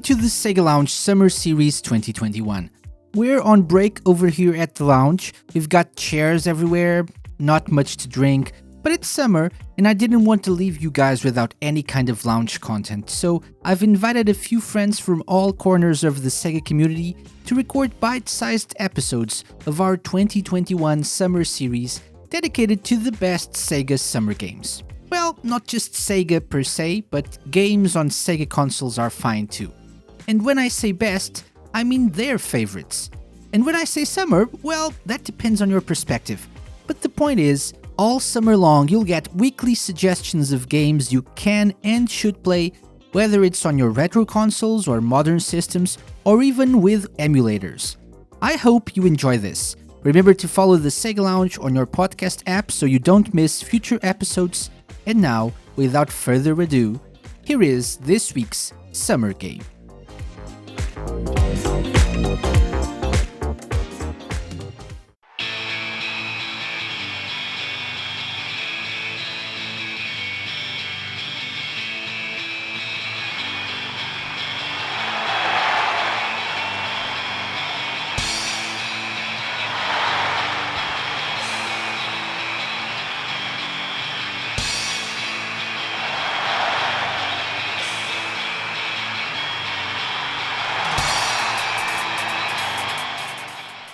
to the SEGA Lounge Summer Series 2021. We're on break over here at the lounge. We've got chairs everywhere, not much to drink, but it's summer and I didn't want to leave you guys without any kind of lounge content, so I've invited a few friends from all corners of the SEGA community to record bite-sized episodes of our 2021 Summer Series dedicated to the best SEGA summer games. Well, not just SEGA per se, but games on SEGA consoles are fine too. And when I say best, I mean their favorites. And when I say summer, well, that depends on your perspective. But the point is, all summer long you'll get weekly suggestions of games you can and should play, whether it's on your retro consoles or modern systems, or even with emulators. I hope you enjoy this. Remember to follow the SEGA Lounge on your podcast app so you don't miss future episodes. And now, without further ado, here is this week's summer game.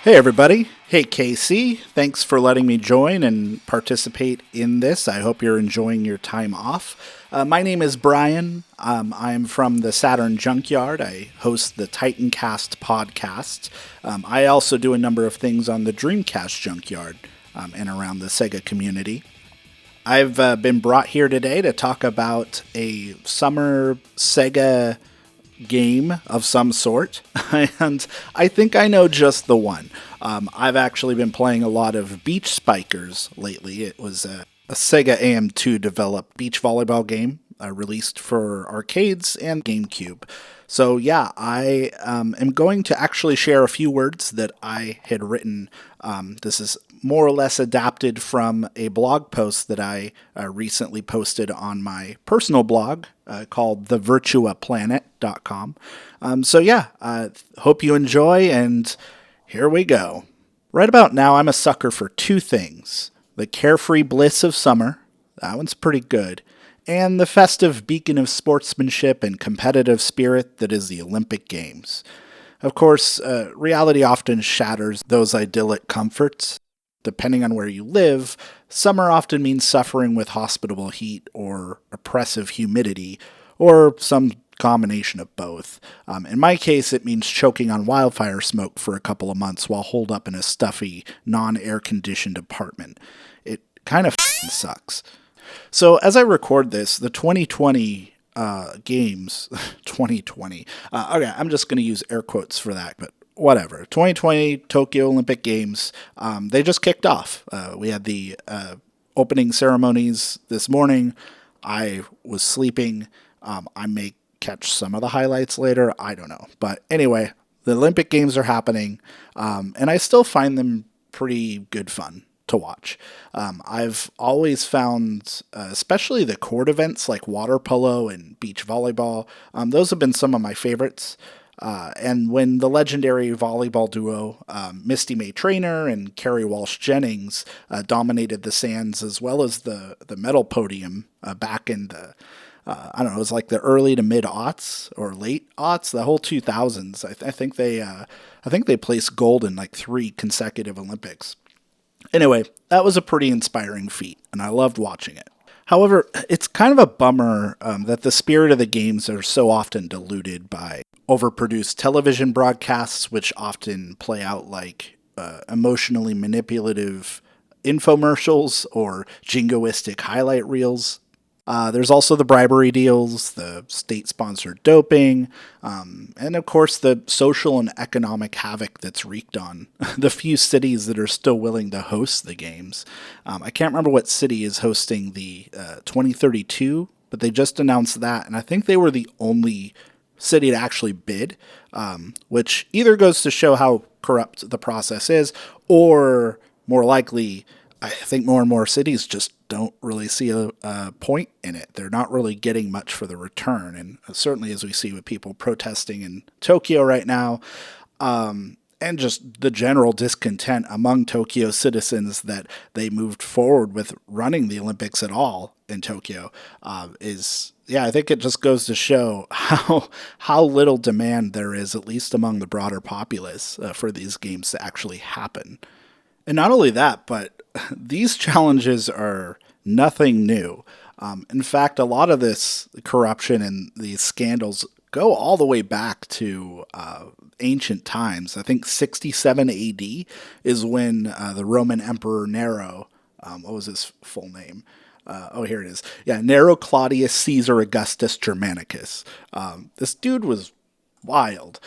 Hey everybody, hey KC, thanks for letting me join and participate in this. I hope you're enjoying your time off. My name is Bryant. I'm from the Saturn Junkyard. I host the Titancast podcast. I also do a number of things on the Dreamcast Junkyard and around the SEGA community. I've been brought here today to talk about a summer SEGA game of some sort, and I think I know just the one. I've actually been playing a lot of Beach Spikers lately. It was a SEGA AM2 developed beach volleyball game released for arcades and GameCube. So yeah, I am going to actually share a few words that I had written. This is more or less adapted from a blog post that I recently posted on my personal blog called thevirtuaplanet.com. So yeah, hope you enjoy, and here we go. Right about now, I'm a sucker for two things. The carefree bliss of summer, that one's pretty good, and the festive beacon of sportsmanship and competitive spirit that is the Olympic Games. Of course, reality often shatters those idyllic comforts. Depending on where you live, summer often means suffering with hospitable heat or oppressive humidity, or some combination of both. In my case, it means choking on wildfire smoke for a couple of months while holed up in a stuffy, non-air-conditioned apartment. It kind of sucks. So as I record this, the 2020 games, 2020, okay, I'm just going to use air quotes for that, but whatever. 2020 Tokyo Olympic Games, they just kicked off. We had the opening ceremonies this morning. I was sleeping. I may catch some of the highlights later. I don't know. But anyway, the Olympic Games are happening, and I still find them pretty good fun to watch. I've always found, especially the court events like water polo and beach volleyball, those have been some of my favorites. And when the legendary volleyball duo Misty May Traynor and Kerry Walsh Jennings dominated the sands as well as the medal podium back in the, I don't know, it was like the early to mid aughts or late aughts, the whole 2000s. I think they placed gold in like 3 consecutive Olympics. Anyway, that was a pretty inspiring feat, and I loved watching it. However, it's kind of a bummer that the spirit of the games are so often diluted by overproduced television broadcasts, which often play out like emotionally manipulative infomercials or jingoistic highlight reels. There's also the bribery deals, the state-sponsored doping, and of course the social and economic havoc that's wreaked on the few cities that are still willing to host the games. I can't remember what city is hosting the 2032, but they just announced that, and I think they were the only city to actually bid, which either goes to show how corrupt the process is, or more likely, I think more and more cities just don't really see a point in it. They're not really getting much for the return. And certainly as we see with people protesting in Tokyo right now, and just the general discontent among Tokyo citizens that they moved forward with running the Olympics at all in Tokyo, I think it just goes to show how little demand there is, at least among the broader populace, for these games to actually happen. And not only that, but these challenges are nothing new. In fact, a lot of this corruption and these scandals go all the way back to ancient times. I think 67 AD is when the Roman Emperor Nero, what was his full name? Here it is. Yeah, Nero Claudius Caesar Augustus Germanicus. This dude was wild.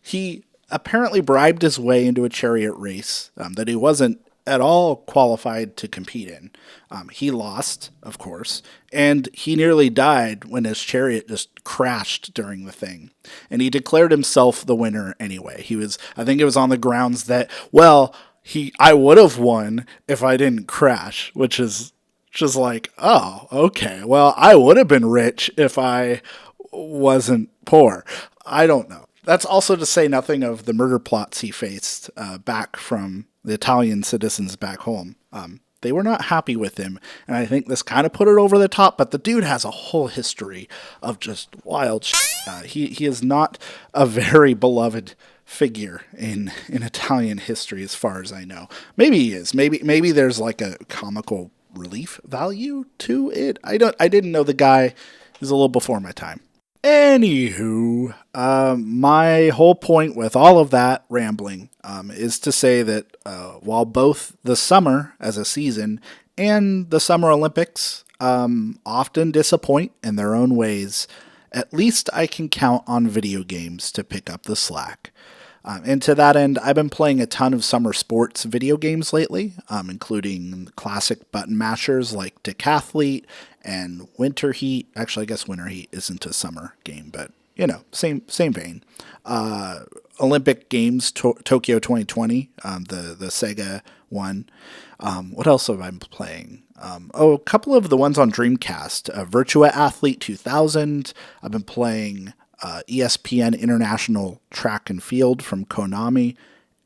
He apparently bribed his way into a chariot race that he wasn't at all qualified to compete in. He lost, of course, and he nearly died when his chariot just crashed during the thing. And he declared himself the winner anyway. I think it was on the grounds that, I would have won if I didn't crash, which is just like, oh, okay, well, I would have been rich if I wasn't poor. I don't know. That's also to say nothing of the murder plots he faced back from the Italian citizens back home. They were not happy with him, and I think this kind of put it over the top, but the dude has a whole history of just wild shit. He is not a very beloved figure in Italian history as far as I know. Maybe he is. Maybe there's like a comical relief value to it. I didn't know the guy. Is a little before my time. Anywho, my whole point with all of that rambling is to say that while both the summer as a season and the Summer Olympics often disappoint in their own ways, at least I can count on video games to pick up the slack. And to that end, I've been playing a ton of summer sports video games lately, including classic button mashers like Decathlete and Winter Heat. Actually, I guess Winter Heat isn't a summer game, but, same vein. Olympic Games Tokyo 2020, the SEGA one. What else have I been playing? A couple of the ones on Dreamcast. Virtua Athlete 2000. I've been playing ESPN International Track and Field from Konami.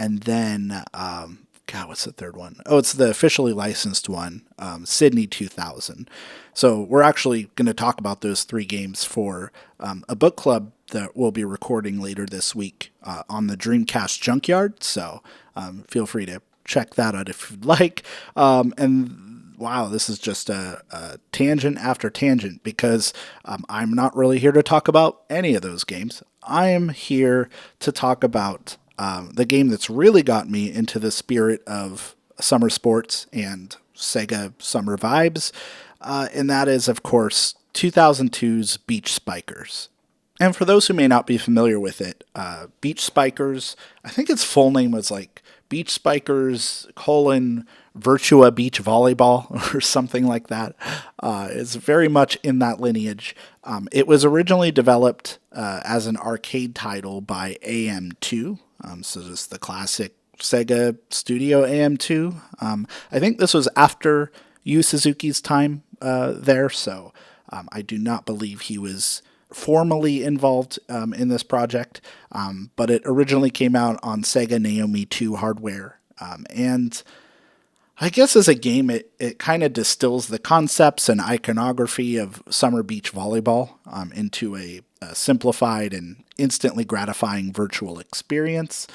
And then, what's the third one? Oh, it's the officially licensed one, Sydney 2000. So we're actually going to talk about those three games for a book club that we'll be recording later this week on the Dreamcast Junkyard. So feel free to check that out if you'd like. And wow, this is just a tangent after tangent because I'm not really here to talk about any of those games. I am here to talk about the game that's really got me into the spirit of summer sports and Sega summer vibes, and that is, of course, 2002's Beach Spikers. And for those who may not be familiar with it, Beach Spikers, I think its full name was like Beach Spikers, Virtua Beach Volleyball or something like that. It's very much in that lineage. It was originally developed as an arcade title by AM2, so just the classic Sega Studio AM2. I think this was after Yu Suzuki's time there, so I do not believe he was formally involved in this project, but it originally came out on Sega Naomi 2 hardware, and I guess as a game, it kind of distills the concepts and iconography of summer beach volleyball into a simplified and instantly gratifying virtual experience.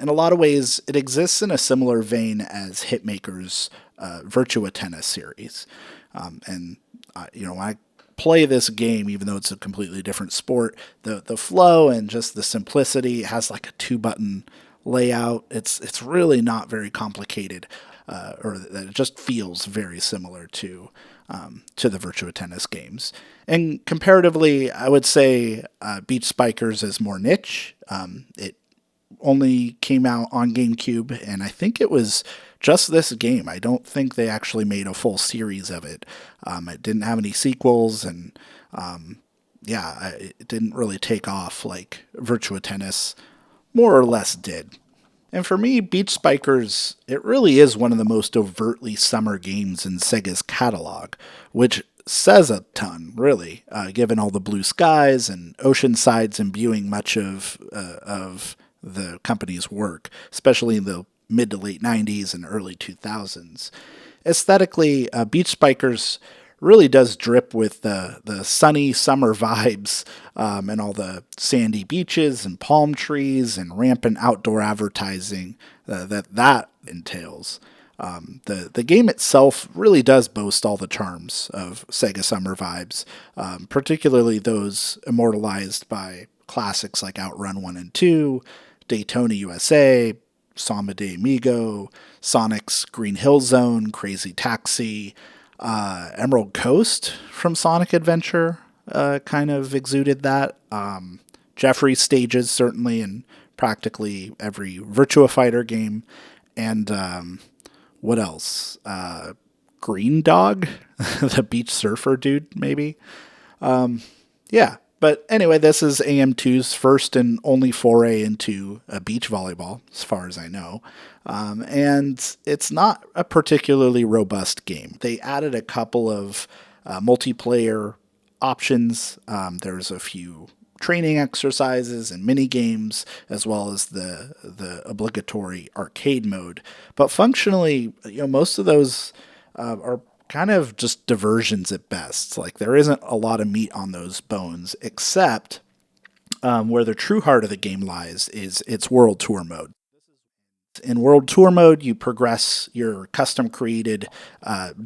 In a lot of ways, it exists in a similar vein as Hitmaker's Virtua Tennis series. When I play this game, even though it's a completely different sport, the flow and just the simplicity, it has like a 2-button layout. It's really not very complicated. Or that it just feels very similar to the Virtua Tennis games. And comparatively, I would say Beach Spikers is more niche. It only came out on GameCube, and I think it was just this game. I don't think they actually made a full series of it. It didn't have any sequels, and it didn't really take off like Virtua Tennis more or less did. And for me, Beach Spikers, it really is one of the most overtly summer games in Sega's catalog, which says a ton, really, given all the blue skies and ocean sides imbuing much of the company's work, especially in the mid to late 90s and early 2000s. Aesthetically, Beach Spikers really does drip with the sunny summer vibes and all the sandy beaches and palm trees and rampant outdoor advertising that entails. The game itself really does boast all the charms of Sega summer vibes, particularly those immortalized by classics like Outrun 1 and 2, Daytona USA, Samba de Amigo, Sonic's Green Hill Zone, Crazy Taxi, Emerald Coast from Sonic Adventure kind of exuded that. Jeffrey's stages, certainly, in practically every Virtua Fighter game. And what else? Green Dog, the beach surfer dude, maybe. Yeah. But anyway, this is AM2's first and only foray into beach volleyball, as far as I know. And it's not a particularly robust game. They added a couple of multiplayer options. There's a few training exercises and mini games, as well as the obligatory arcade mode. But functionally, most of those are kind of just diversions at best. Like, there isn't a lot of meat on those bones, except where the true heart of the game lies is its World Tour mode. In World Tour mode, you progress your custom-created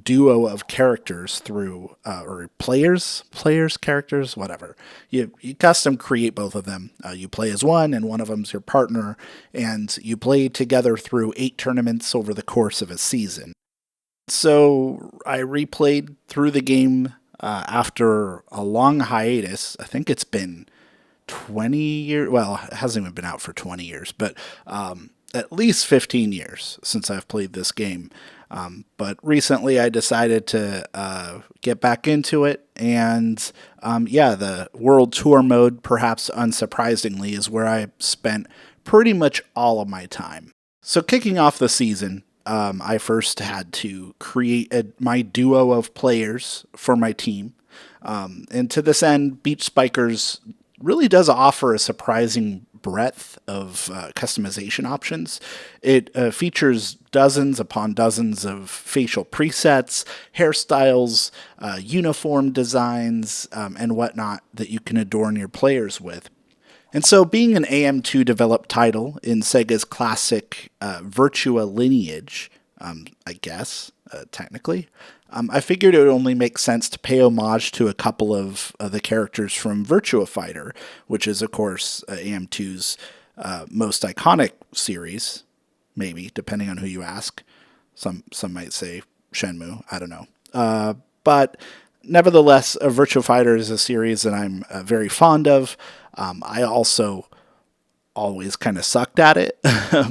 duo of characters through, or characters, whatever. You custom create both of them. You play as one, and one of them's your partner, and you play together through 8 tournaments over the course of a season. So I replayed through the game after a long hiatus. I think it's been 20 years. Well, it hasn't even been out for 20 years, but at least 15 years since I've played this game. But recently I decided to get back into it. And the World Tour mode, perhaps unsurprisingly, is where I spent pretty much all of my time. So kicking off the season, I first had to create my duo of players for my team. And to this end, Beach Spikers really does offer a surprising breadth of customization options. It features dozens upon dozens of facial presets, hairstyles, uniform designs, and whatnot that you can adorn your players with. And so, being an AM2 developed title in Sega's classic Virtua lineage, I guess, technically, I figured it would only make sense to pay homage to a couple of the characters from Virtua Fighter, which is, of course, AM2's most iconic series, maybe, depending on who you ask. Some might say Shenmue, I don't know. But nevertheless, Virtua Fighter is a series that I'm very fond of. I also always kind of sucked at it,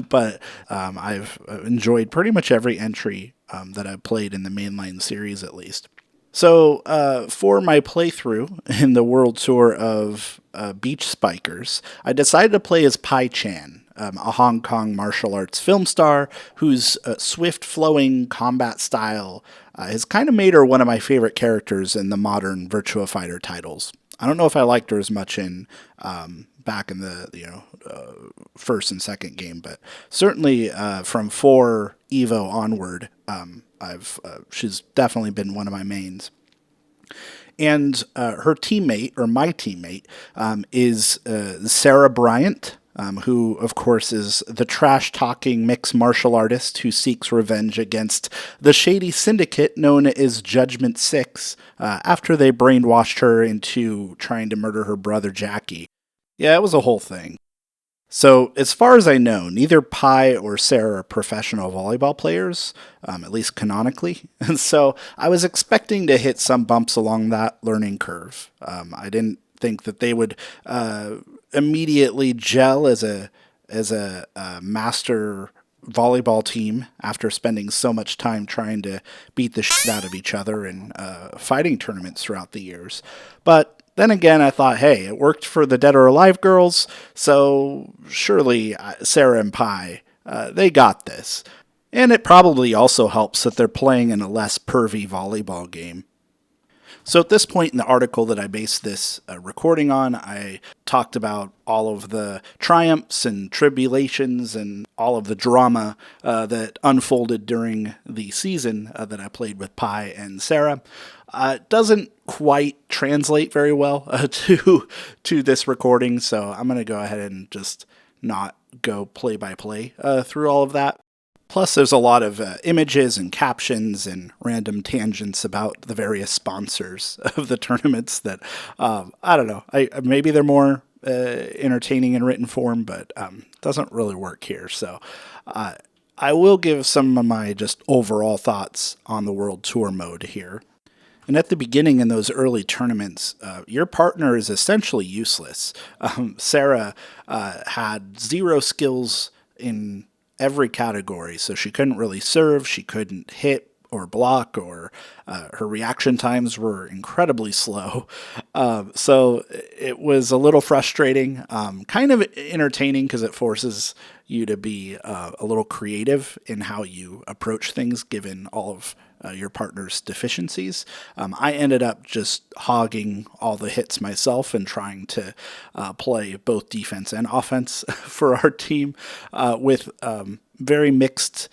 but I've enjoyed pretty much every entry that I've played in the mainline series, at least. So for my playthrough in the World Tour of Beach Spikers, I decided to play as Pai Chan, a Hong Kong martial arts film star whose swift flowing combat style has kind of made her one of my favorite characters in the modern Virtua Fighter titles. I don't know if I liked her as much in back in the first and second game, but certainly from 4 Evo onward, she's definitely been one of my mains. And her teammate, or my teammate, is Sarah Bryant, who, of course, is the trash-talking mixed martial artist who seeks revenge against the shady syndicate known as Judgment 6 after they brainwashed her into trying to murder her brother Jackie. Yeah, it was a whole thing. So, as far as I know, neither Pai or Sarah are professional volleyball players, at least canonically, and so I was expecting to hit some bumps along that learning curve. I didn't think that they would immediately gel as a master volleyball team after spending so much time trying to beat the shit out of each other in fighting tournaments throughout the years. But then again, I thought, hey, it worked for the Dead or Alive girls, so surely Sarah and Pai they got this. And it probably also helps that they're playing in a less pervy volleyball game. So at this point in the article that I based this recording on, I talked about all of the triumphs and tribulations and all of the drama that unfolded during the season that I played with Pi and Sarah. It doesn't quite translate very well to this recording, so I'm going to go ahead and just not go play by play through all of that. Plus, there's a lot of images and captions and random tangents about the various sponsors of the tournaments that, I don't know, maybe they're more entertaining in written form, but doesn't really work here. So I will give some of my just overall thoughts on the World Tour mode here. And at the beginning in those early tournaments, your partner is essentially useless. Sarah had 0 skills in every category, so she couldn't really serve, she couldn't hit or block, or her reaction times were incredibly slow. So it was a little frustrating, kind of entertaining because it forces you to be a little creative in how you approach things given all of your partner's deficiencies. I ended up just hogging all the hits myself and trying to play both defense and offense for our team with very mixed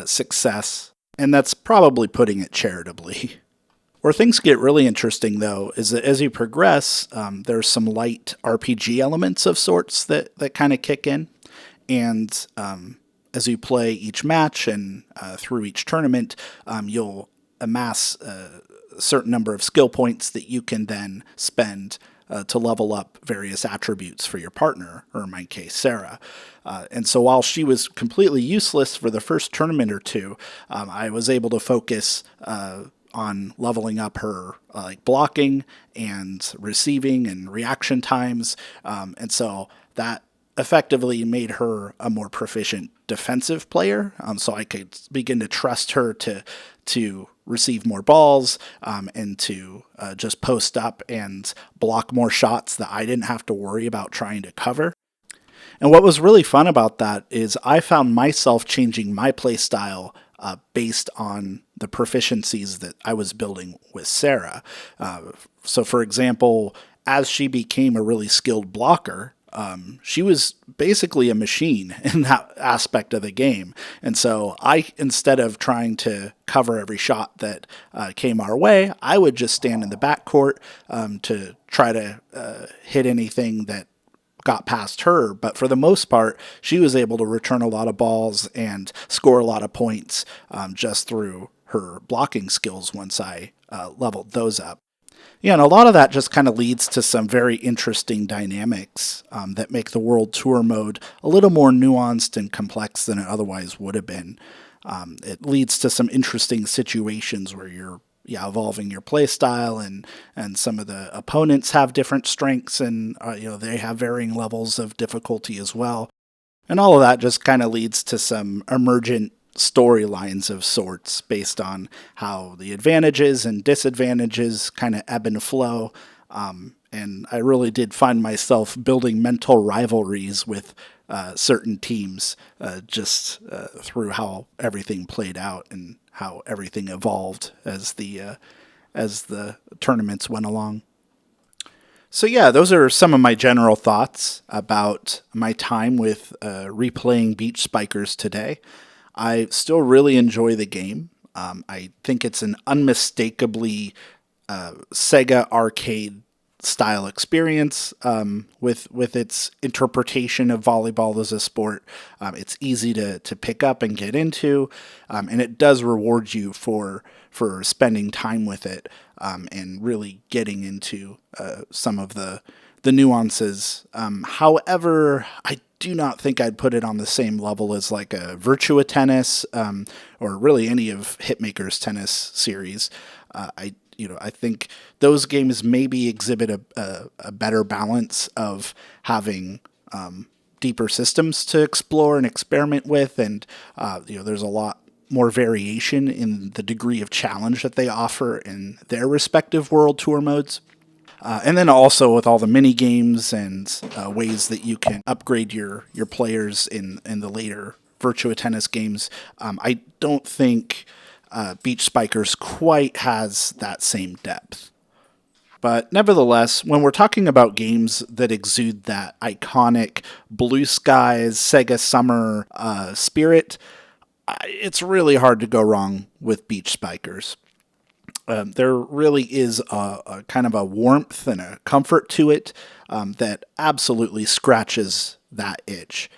success. And that's probably putting it charitably. Where things get really interesting, though, is that as you progress, there's some light RPG elements of sorts that kind of kick in. And as you play each match and through each tournament, you'll amass a certain number of skill points that you can then spend to level up various attributes for your partner, or in my case, Sarah. And so while she was completely useless for the first tournament or two, I was able to focus on leveling up her blocking and receiving and reaction times. And so that effectively made her a more proficient defensive player. So I could begin to trust her to receive more balls and to just post up and block more shots that I didn't have to worry about trying to cover. And what was really fun about that is I found myself changing my play style based on the proficiencies that I was building with Sarah. So for example, as she became a really skilled blocker, she was basically a machine in that aspect of the game. And so instead of trying to cover every shot that came our way, I would just stand in the backcourt to try to hit anything that got past her. But for the most part, she was able to return a lot of balls and score a lot of points just through her blocking skills once I leveled those up. Yeah, and a lot of that just kind of leads to some very interesting dynamics that make the World Tour mode a little more nuanced and complex than it otherwise would have been. It leads to some interesting situations where you're evolving your play style, and some of the opponents have different strengths, and they have varying levels of difficulty as well. And all of that just kind of leads to some emergent storylines of sorts based on how the advantages and disadvantages kind of ebb and flow. And I really did find myself building mental rivalries with certain teams just through how everything played out and how everything evolved as the tournaments went along. So yeah, those are some of my general thoughts about my time with replaying Beach Spikers today. I still really enjoy the game. I think it's an unmistakably SEGA arcade style experience with its interpretation of volleyball as a sport. It's easy to pick up and get into, and it does reward you for spending time with it and really getting into some of the nuances. However, I do not think I'd put it on the same level as like a Virtua Tennis or really any of Hitmaker's tennis series. I think those games maybe exhibit a better balance of having deeper systems to explore and experiment with, and there's a lot more variation in the degree of challenge that they offer in their respective World Tour modes. And then also with all the mini games and ways that you can upgrade your players in the later Virtua Tennis games, I don't think Beach Spikers quite has that same depth. But nevertheless, when we're talking about games that exude that iconic blue skies, Sega summer spirit, it's really hard to go wrong with Beach Spikers. There really is a kind of a warmth and a comfort to it that absolutely scratches that itch.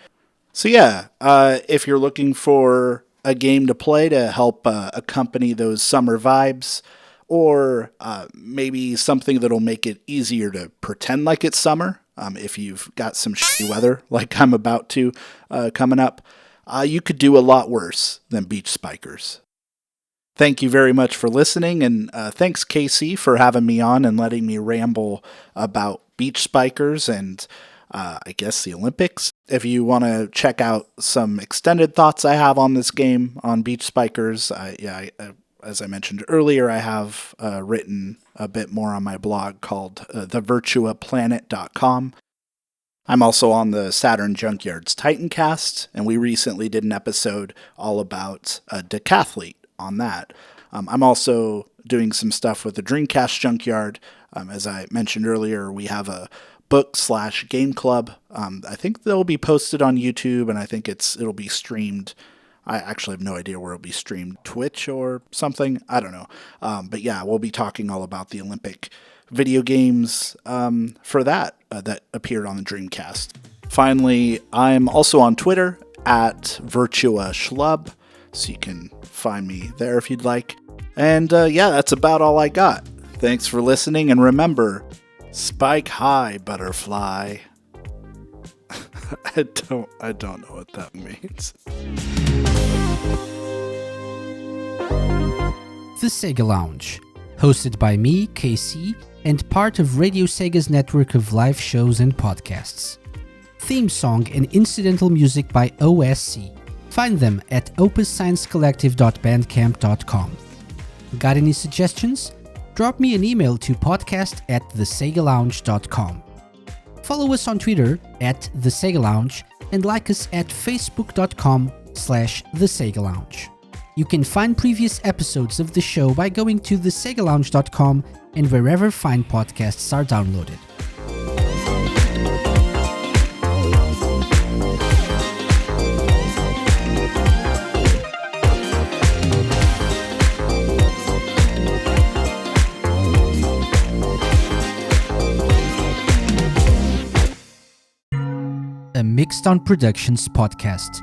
So yeah, if you're looking for a game to play to help accompany those summer vibes, or maybe something that'll make it easier to pretend like it's summer, if you've got some shitty weather like I'm about to coming up, you could do a lot worse than Beach Spikers. Thank you very much for listening, and thanks Casey for having me on and letting me ramble about Beach Spikers and I guess the Olympics. If you want to check out some extended thoughts I have on this game on Beach Spikers, as I mentioned earlier, I have written a bit more on my blog called thevirtuaplanet.com. I'm also on the Saturn Junkyard's Titancast, and we recently did an episode all about Decathlete on that. I'm also doing some stuff with the Dreamcast Junkyard. As I mentioned earlier, we have a book/game club. I think they'll be posted on YouTube, and I think it'll be streamed. I actually have no idea where it'll be streamed, Twitch or something. I don't know. But yeah, we'll be talking all about the Olympic video games for that appeared on the Dreamcast. Finally, I'm also on Twitter at Virtua Schlub, so you can find me there if you'd like. And yeah, that's about all I got. Thanks for listening, and remember, spike high, butterfly. I don't know what that means. The SEGA Lounge, hosted by me, KC, and part of Radio Sega's network of live shows and podcasts. Theme song and incidental music by OSC. Find them at opussciencecollective.bandcamp.com. Got any suggestions? Drop me an email to podcast@thesegalounge.com. Follow us on Twitter @thesegalounge and like us at facebook.com/thesegalounge. You can find previous episodes of the show by going to thesegalounge.com and wherever fine podcasts are downloaded. A Mixed On Productions podcast.